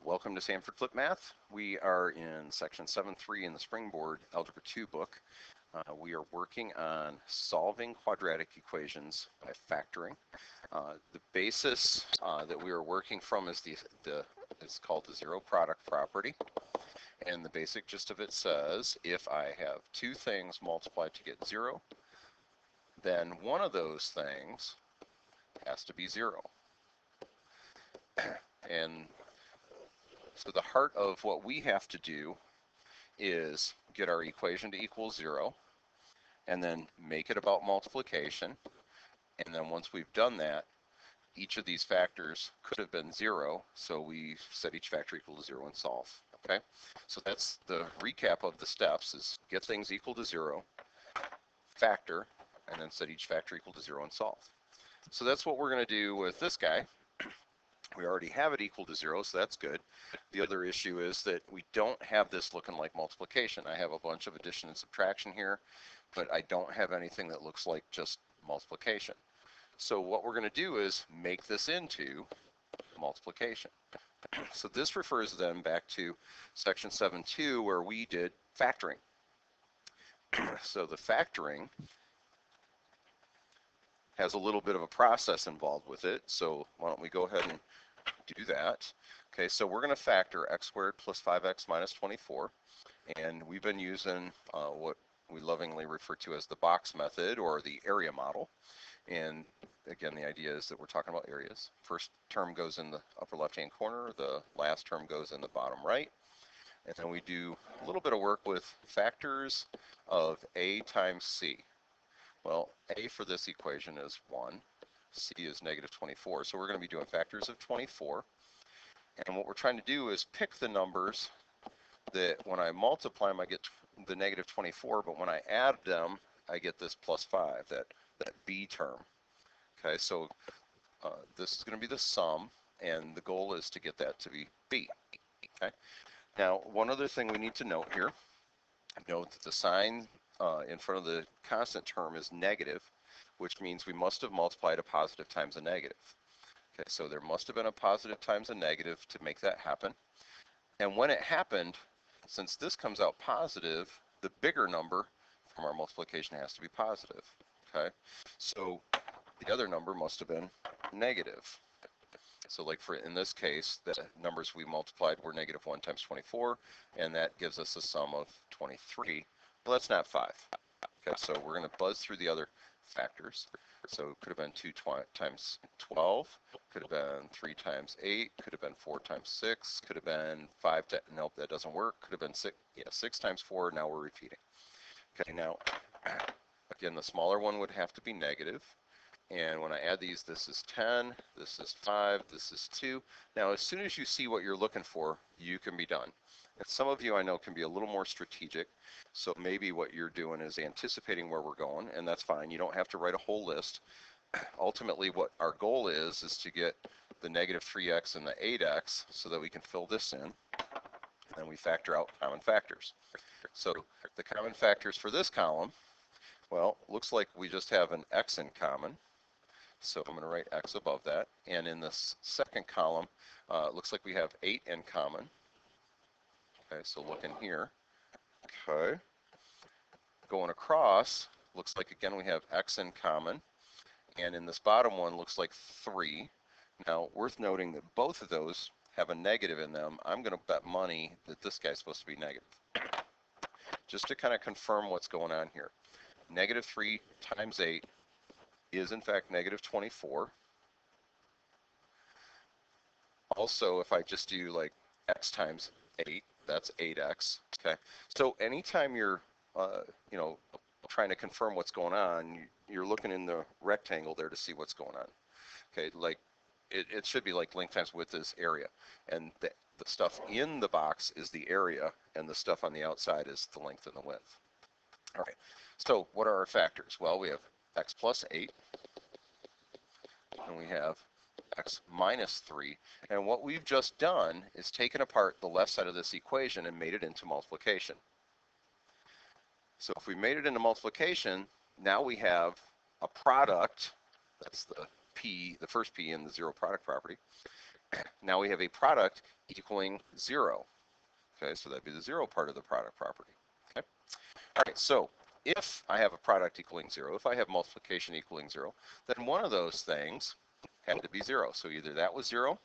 Welcome to SanfordFlipMath. We are in section 7.3 in the Springboard Algebra 2 book. We are working on solving quadratic equations by factoring. The basis that we are working from is it's called the zero product property. And the basic gist of it says if I have two things multiplied to get 0, then one of those things has to be 0. And so the heart of what we have to do is get our equation to equal 0 and then make it about multiplication. And then once we've done that, each of these factors could have been 0, so we set each factor equal to 0 and solve. Okay, so that's the recap of the steps: is get things equal to 0, factor, and then set each factor equal to 0 and solve. So that's what we're going to do with this guy. We already have it equal to 0, so that's good. The other issue is that we don't have this looking like multiplication. I have a bunch of addition and subtraction here, but I don't have anything that looks like just multiplication. So what we're going to do is make this into multiplication. So this refers then back to section 7.2 where we did factoring. So the factoring has a little bit of a process involved with it. So why don't we go ahead and do that. Okay, so we're going to factor x squared plus 5x minus 24. And we've been using what we lovingly refer to as the box method or the area model. And again, the idea is that we're talking about areas. First term goes in the upper left-hand corner. The last term goes in the bottom right. And then we do a little bit of work with factors of a times c. Well, a for this equation is 1. C is negative 24. So we're going to be doing factors of 24. And what we're trying to do is pick the numbers that when I multiply them, I get the negative 24. But when I add them, I get this plus 5, that b term. Okay, so this is going to be the sum, and the goal is to get that to be b. Okay. Now, one other thing we need to note here, note that the sign in front of the constant term is negative, which means we must have multiplied a positive times a negative. Okay, so there must have been a positive times a negative to make that happen. And when it happened, since this comes out positive, the bigger number from our multiplication has to be positive. Okay, so the other number must have been negative. So like in this case, the numbers we multiplied were negative 1 times 24, and that gives us a sum of 23. Well, that's not 5. Okay, so we're going to buzz through the other factors. So it could have been 2 times 12, could have been 3 times 8, could have been 4 times 6, could have been 5 times, nope, that doesn't work, could have been 6 times 4, now we're repeating. Okay, now, again, the smaller one would have to be negative. And when I add these, this is 10, this is 5, this is 2. Now, as soon as you see what you're looking for, you can be done. And some of you I know can be a little more strategic. So maybe what you're doing is anticipating where we're going, and that's fine. You don't have to write a whole list. Ultimately, what our goal is to get the negative 3x and the 8x so that we can fill this in. And we factor out common factors. So the common factors for this column, well, looks like we just have an x in common. So I'm going to write x above that. And in this second column, it looks like we have 8 in common. Okay, so look in here. Okay. Going across, looks like again we have x in common. And in this bottom one, looks like 3. Now, worth noting that both of those have a negative in them. I'm going to bet money that this guy's supposed to be negative. Just to kind of confirm what's going on here. Negative 3 times 8 is in fact negative 24. Also, if I just do like x times 8, that's 8x. Okay. So anytime you're, trying to confirm what's going on, you're looking in the rectangle there to see what's going on. Okay, like it should be like length times width is area, and the stuff in the box is the area, and the stuff on the outside is the length and the width. All right. So what are our factors? Well, we have x plus 8, and we have x minus 3. And what we've just done is taken apart the left side of this equation and made it into multiplication. So if we made it into multiplication, now we have a product, that's the p, the first p in the zero product property. now we have a product equaling 0. Okay, so that'd be the 0 part of the product property. Okay, all right, so if I have a product equaling 0, if I have multiplication equaling 0, then one of those things had to be 0. So either that was 0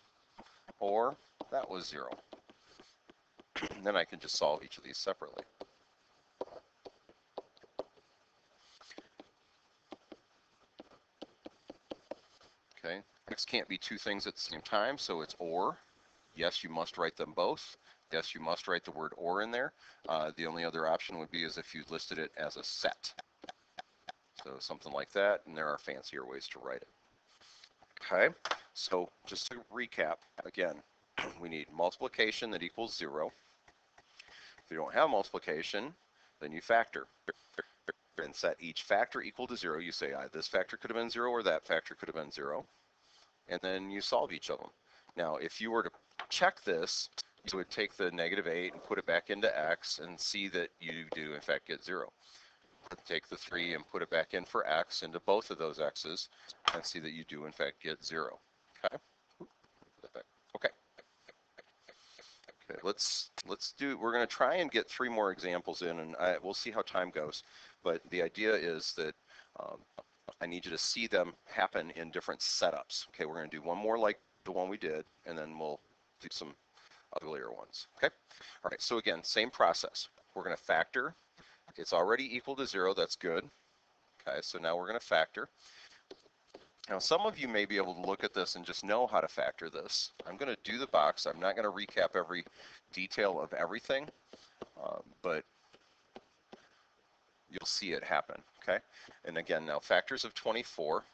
or that was 0. And then I can just solve each of these separately. Okay, x can't be two things at the same time, so it's or. Yes, you must write them both. Yes, you must write the word or in there. The only other option would be as if you listed it as a set. So something like that, and there are fancier ways to write it. Okay, so just to recap, again, we need multiplication that equals 0. If you don't have multiplication, then you factor. And set each factor equal to 0. You say, this factor could have been 0 or that factor could have been 0. And then you solve each of them. Now, if you were to check this, you would take the -8 and put it back into x and see that you do, in fact, get 0. Take the 3 and put it back in for x into both of those x's and see that you do, in fact, get 0. Okay? Okay. Okay, let's do, we're going to try and get 3 more examples in, and we'll see how time goes. But the idea is that I need you to see them happen in different setups. Okay, we're going to do one more like the one we did, and then we'll do some uglier ones. Okay, all right, so again, same process. We're going to factor. It's already equal to 0, that's good. Okay, so now we're going to factor. Now, some of you may be able to look at this and just know how to factor this. I'm going to do the box. I'm not going to recap every detail of everything, but you'll see it happen, okay? And again, now factors of 24,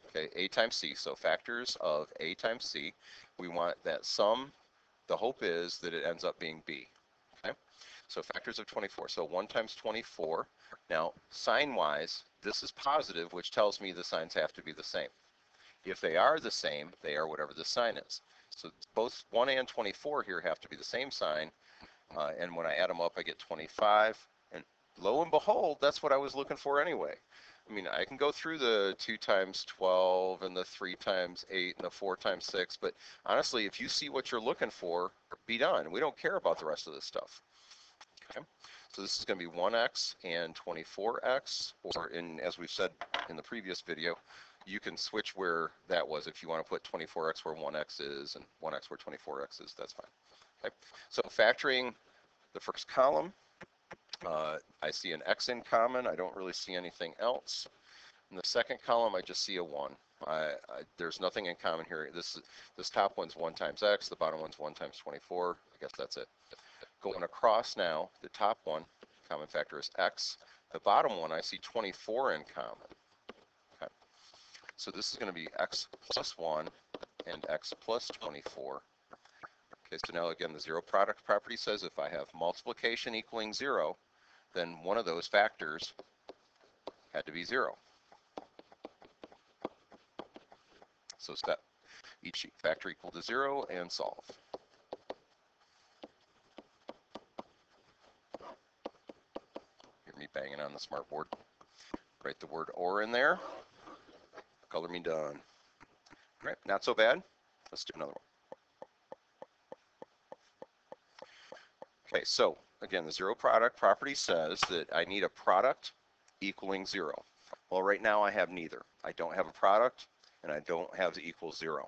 okay, a times c. So factors of a times c, we want that sum, the hope is that it ends up being b, okay? So factors of 24, so 1 times 24. Now, sign-wise, this is positive, which tells me the signs have to be the same. If they are the same, they are whatever the sign is. So both 1 and 24 here have to be the same sign, and when I add them up, I get 25, and lo and behold, that's what I was looking for anyway. I mean, I can go through the 2 times 12 and the 3 times 8 and the 4 times 6, but honestly, if you see what you're looking for, be done. We don't care about the rest of this stuff. Okay, so this is going to be 1x and 24x, or as we've said in the previous video, you can switch where that was. If you want to put 24x where 1x is and 1x where 24x is, that's fine. Okay, so factoring the first column, I see an x in common. I don't really see anything else. In the second column, I just see a 1. There's nothing in common here. This top one's 1 times x, the bottom one's 1 times 24. I guess that's it. Going across now, the top one, common factor is x. The bottom one, I see 24 in common. Okay. So this is going to be x plus 1 and x plus 24. Okay, so now again, the 0 product property says if I have multiplication equaling 0, then one of those factors had to be 0. So set each factor equal to 0 and solve. Hear me banging on the smartboard. Write the word or in there. Color me done. All right, not so bad. Let's do another one. Okay, so again, the 0 product property says that I need a product equaling 0. Well, right now I have neither. I don't have a product, and I don't have the equal 0.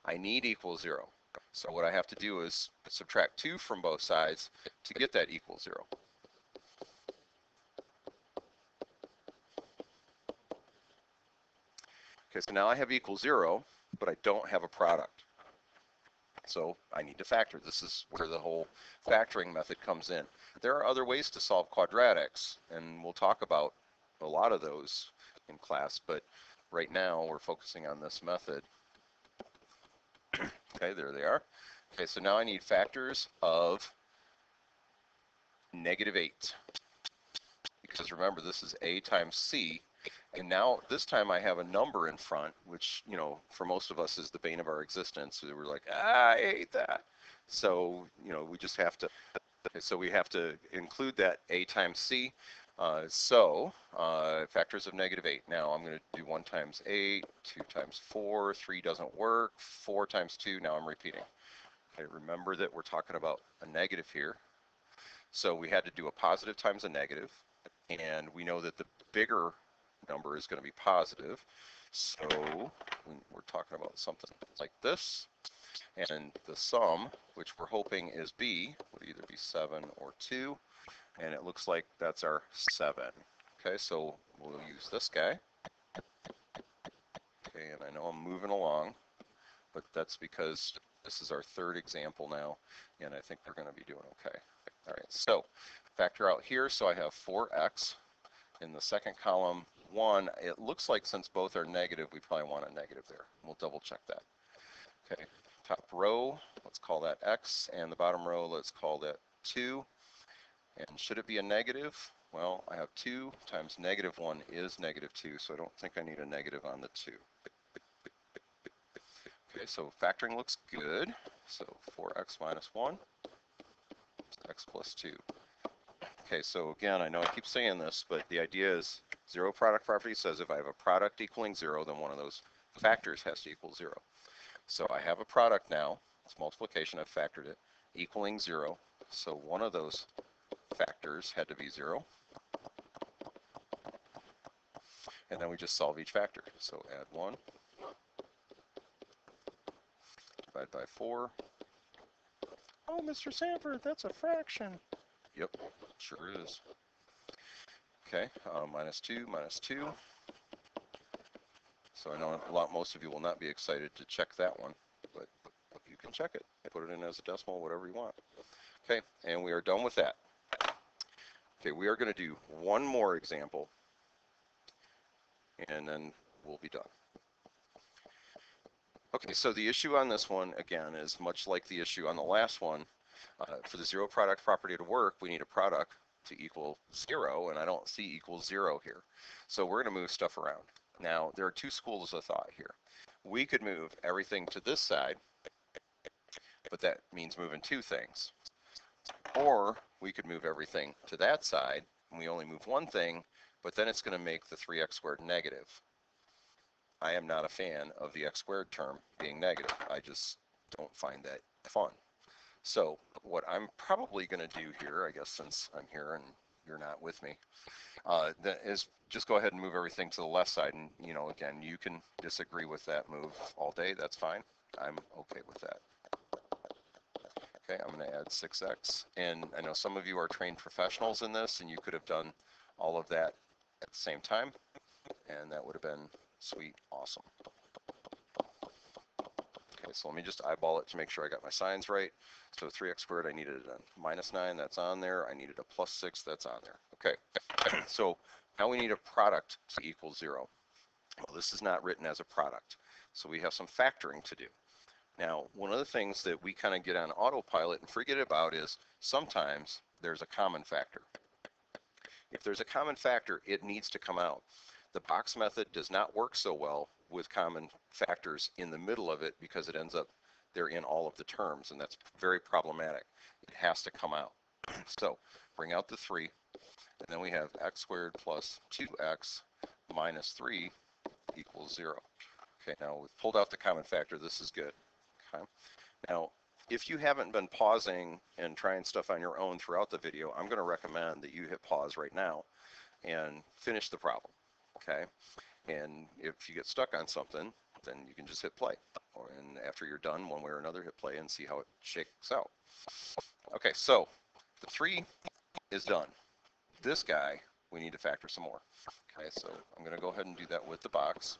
I need equal 0. So what I have to do is subtract 2 from both sides to get that equal 0. Okay, so now I have equal 0, but I don't have a product. So I need to factor. This is where the whole factoring method comes in. There are other ways to solve quadratics, and we'll talk about a lot of those in class, but right now we're focusing on this method. Okay, there they are. Okay, so now I need factors of -8. Because remember, this is a times c, and now this time I have a number in front, which, you know, for most of us is the bane of our existence. So we're like, I hate that. So, you know, we just have to, okay, so we have to include that a times c. Factors of -8. Now I'm going to do 1 times 8, 2 times 4, 3 doesn't work, 4 times 2, now I'm repeating. Okay, remember that we're talking about a negative here. So we had to do a positive times a negative, and we know that the bigger number is going to be positive. So we're talking about something like this. And the sum, which we're hoping is B, would either be 7 or 2. And it looks like that's our 7. Okay, so we'll use this guy. Okay, and I know I'm moving along, but that's because this is our third example now, and I think we're going to be doing okay. All right, so factor out here, so I have 4x. In the second column, 1. It looks like since both are negative, we probably want a negative there. We'll double check that. Okay, top row, let's call that x, and the bottom row, let's call that 2. And should it be a negative? Well, I have 2 times -1 is -2, so I don't think I need a negative on the 2. Okay, so factoring looks good. So 4x minus 1 is x plus 2. Okay, so again, I know I keep saying this, but the idea is zero product property says if I have a product equaling 0, then one of those factors has to equal 0. So I have a product now. It's multiplication. I've factored it, equaling 0. So one of those factors had to be 0. And then we just solve each factor. So add 1, divide by 4. Oh, Mr. Sanford, that's a fraction. Yep, sure is. Okay, minus 2, minus 2. So I know most of you will not be excited to check that one, but you can check it. Put it in as a decimal, whatever you want. Okay, and we are done with that. Okay, we are going to do one more example, and then we'll be done. Okay, so the issue on this one, again, is much like the issue on the last one. For the zero product property to work, we need a product to equal 0, and I don't see equals 0 here. So we're going to move stuff around. Now, there are two schools of thought here. We could move everything to this side, but that means moving two things. Or we could move everything to that side, and we only move one thing, but then it's going to make the 3x squared negative. I am not a fan of the x squared term being negative. I just don't find that fun. So what I'm probably going to do here, I guess since I'm here and you're not with me, is just go ahead and move everything to the left side. And, you know, again, you can disagree with that move all day. That's fine. I'm okay with that. Okay, I'm going to add 6x. And I know some of you are trained professionals in this, and you could have done all of that at the same time. And that would have been sweet, awesome. Okay, so let me just eyeball it to make sure I got my signs right. So 3x squared, I needed a -9, that's on there. I needed a +6, that's on there. Okay, so now we need a product to equal 0. Well, this is not written as a product, so we have some factoring to do. Now, one of the things that we kind of get on autopilot and forget about is sometimes there's a common factor. If there's a common factor, it needs to come out. The box method does not work so well with common factors in the middle of it because it ends up they're in all of the terms, and that's very problematic. It has to come out. So bring out the 3, and then we have x squared plus 2x minus 3 equals 0. Okay, now we've pulled out the common factor. This is good. Okay. Now, if you haven't been pausing and trying stuff on your own throughout the video, I'm going to recommend that you hit pause right now and finish the problem. Okay, and if you get stuck on something, then you can just hit play. And after you're done, one way or another, hit play and see how it shakes out. Okay, so the 3 is done. This guy, we need to factor some more. Okay, so I'm going to go ahead and do that with the box.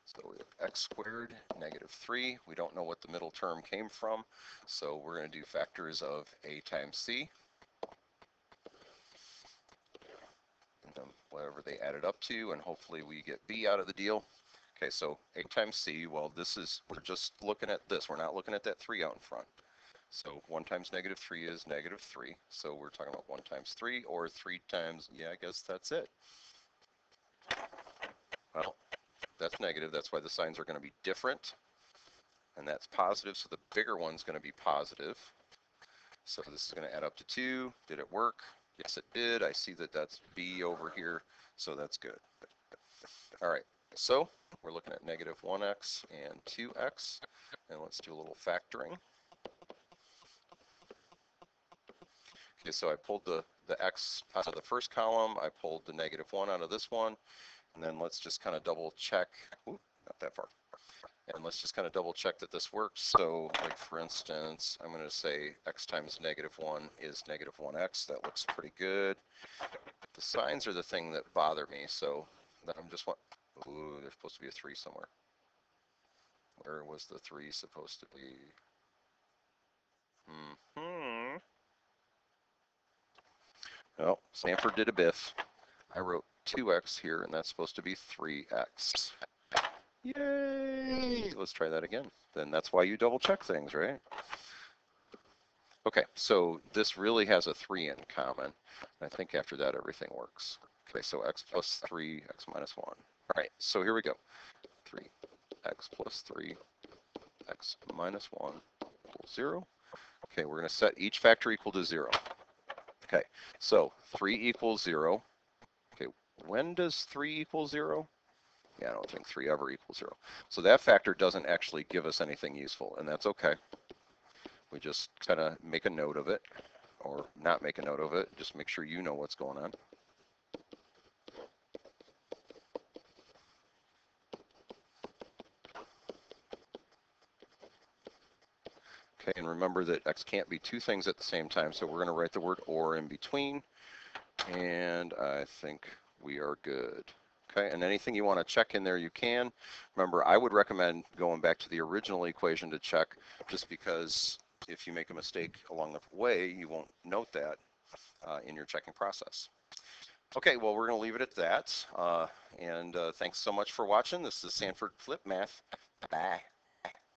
So we have x squared negative 3. We don't know what the middle term came from, so we're going to do factors of a times c. Whatever they added up to, and hopefully we get b out of the deal. Okay, so a times c, well, we're just looking at this. We're not looking at that 3 out in front. So 1 times negative 3 is negative 3. So we're talking about 1 times 3, or 3 times, yeah, I guess that's it. Well, that's negative. That's why the signs are going to be different. And that's positive, so the bigger one's going to be positive. So this is going to add up to 2. Did it work? Yes, it did. I see that that's b over here, so that's good. All right, so we're looking at negative 1x and 2x, and let's do a little factoring. Okay, so I pulled the x out of the first column, I pulled the negative 1 out of this one, and then let's just kind of double check. Ooh, not that far. And let's just kind of double check that this works. So like for instance, I'm going to say x times negative 1 is negative 1x. That looks pretty good. The signs are the thing that bother me. So I'm just want, ooh, there's supposed to be a 3 somewhere. Where was the 3 supposed to be? Well, Sanford did a biff. I wrote 2x here, and that's supposed to be 3x. Yay! Let's try that again. Then that's why you double check things, right? Okay, so this really has a 3 in common. I think after that everything works. Okay, so x plus 3, x minus 1. All right, so here we go. 3, x plus 3, x minus 1 equals 0. Okay, we're going to set each factor equal to 0. Okay, so 3 equals 0. Okay, when does 3 equal 0? Yeah, I don't think 3 ever equals 0. So that factor doesn't actually give us anything useful, and that's okay. We just kind of make a note of it, or not make a note of it, just make sure you know what's going on. Okay, and remember that x can't be two things at the same time, so we're going to write the word or in between, and I think we are good. Okay, and anything you want to check in there, you can. Remember, I would recommend going back to the original equation to check, just because if you make a mistake along the way, you won't note that in your checking process. Okay, well, we're going to leave it at that. Thanks so much for watching. This is Sanford Flip Math. Bye.